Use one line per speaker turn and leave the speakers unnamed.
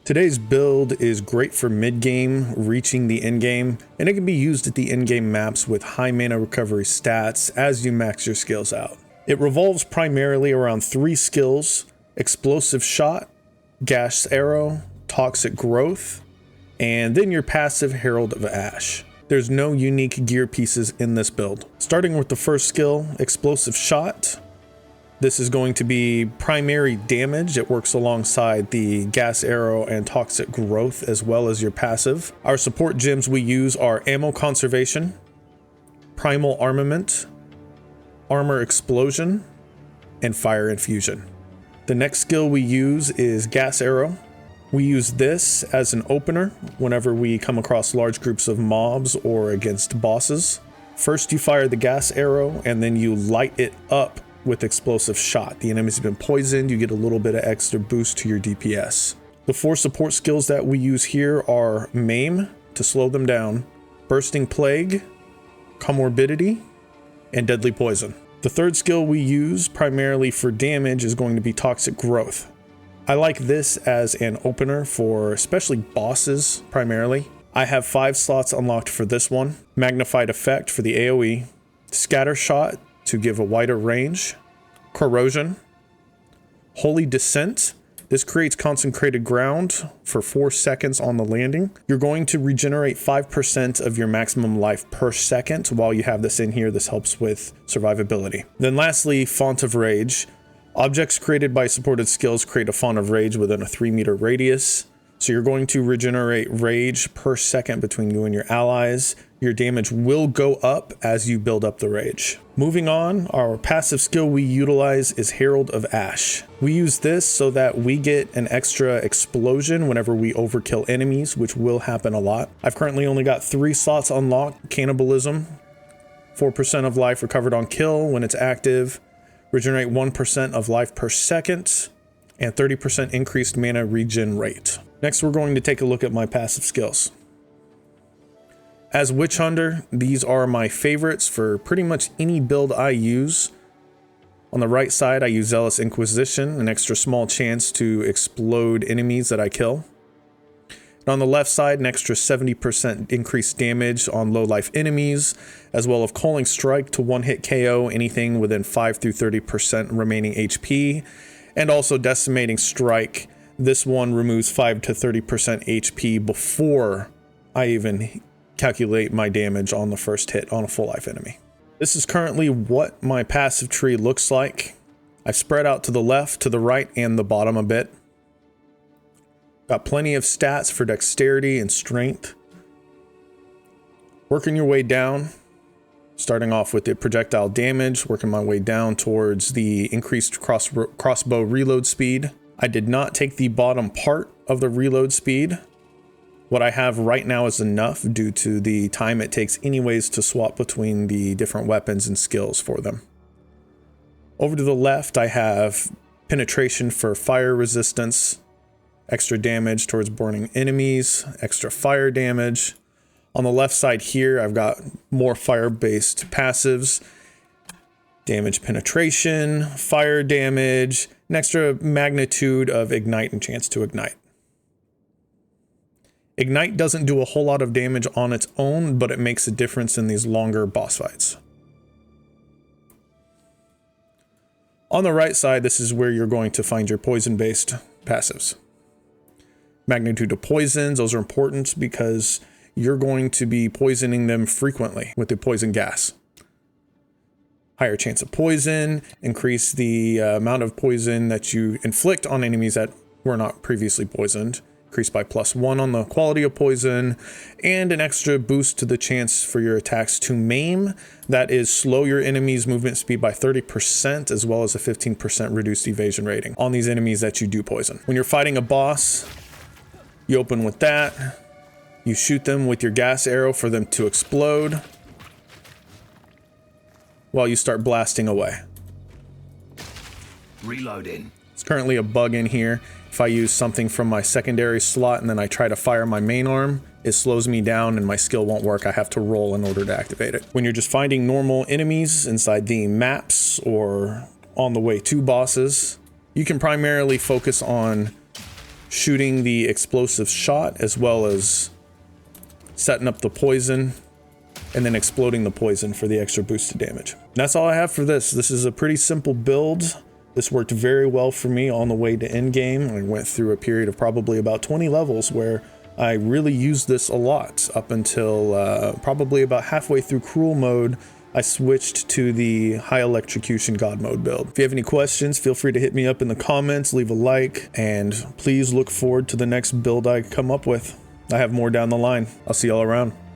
Today's build is great for mid-game, reaching the endgame, and it can be used at the endgame maps with high mana recovery stats as you max your skills out. It revolves primarily around 3 skills: Explosive Shot, Gas Arrow, Toxic Growth, and then your passive Herald of Ash. There's no unique gear pieces in this build. Starting with the first skill, Explosive Shot. This is going to be primary damage. It works alongside the Gas Arrow and Toxic Growth as well as your passive. Our support gems we use are Ammo Conservation, Primal Armament, Armor Explosion, and Fire Infusion. The next skill we use is Gas Arrow. We use this as an opener whenever we come across large groups of mobs or against bosses. First you fire the Gas Arrow and then you light it up with Explosive Shot. The enemies have been poisoned, you get a little bit of extra boost to your DPS. The 4 support skills that we use here are Maim, to slow them down, Bursting Plague, Comorbidity, and Deadly Poison. The third skill we use primarily for damage is going to be Toxic Growth. I like this as an opener for especially bosses primarily. I have 5 slots unlocked for this one. Magnified Effect for the AoE, Scatter Shot to give a wider range, Corrosion, Holy Descent. This creates concentrated ground for 4 seconds on the landing. You're going to regenerate 5% of your maximum life per second while you have this in here. This helps with survivability. Then lastly, Font of Rage. Objects created by supported skills create a Font of Rage within a 3-meter radius. So you're going to regenerate rage per second between you and your allies. Your damage will go up as you build up the rage. Moving on, our passive skill we utilize is Herald of Ash. We use this so that we get an extra explosion whenever we overkill enemies, which will happen a lot. I've currently only got 3 slots unlocked. Cannibalism, 4% of life recovered on kill when it's active, regenerate 1% of life per second, and 30% increased mana regen rate. Next, we're going to take a look at my passive skills. As Witchunter, these are my favorites for pretty much any build I use. On the right side, I use Zealous Inquisition, an extra small chance to explode enemies that I kill. And on the left side, an extra 70% increased damage on low life enemies, as well as Culling Strike to 1-hit KO anything within 5 through 30% remaining HP, and also Decimating Strike. This one removes 5 to 30% HP before I even calculate my damage on the first hit on a full life enemy. This is currently what my passive tree looks like. I've spread out to the left, to the right, and the bottom a bit. Got plenty of stats for dexterity and strength. Working your way down, starting off with the projectile damage, working my way down towards the increased crossbow reload speed. I did not take the bottom part of the reload speed. What I have right now is enough due to the time it takes anyways to swap between the different weapons and skills for them. Over to the left, I have penetration for fire resistance, extra damage towards burning enemies, extra fire damage. On the left side here, I've got more fire-based passives, damage penetration, fire damage, an extra magnitude of ignite and chance to ignite. Ignite doesn't do a whole lot of damage on its own, but it makes a difference in these longer boss fights. On the right side, this is where you're going to find your poison-based passives. Magnitude of poisons, those are important because you're going to be poisoning them frequently with the poison gas. Higher chance of poison, increase the amount of poison that you inflict on enemies that were not previously poisoned. Increase by +1 on the quality of poison, and an extra boost to the chance for your attacks to maim. That is slow your enemy's movement speed by 30%, as well as a 15% reduced evasion rating on these enemies that you do poison. When you're fighting a boss, you open with that. You shoot them with your gas arrow for them to explode, while you start blasting away.
Reloading.
It's currently a bug in here. If I use something from my secondary slot and then I try to fire my main arm, it slows me down and my skill won't work. I have to roll in order to activate it. When you're just finding normal enemies inside the maps or on the way to bosses, you can primarily focus on shooting the explosive shot as well as setting up the poison and then exploding the poison for the extra boosted damage. And that's all I have for this. This is a pretty simple build. This worked very well for me on the way to endgame. I went through a period of probably about 20 levels where I really used this a lot up until probably about halfway through cruel mode. I switched to the high electrocution god mode build. If you have any questions, feel free to hit me up in the comments, leave a like, and please look forward to the next build I come up with. I have more down the line. I'll see y'all around.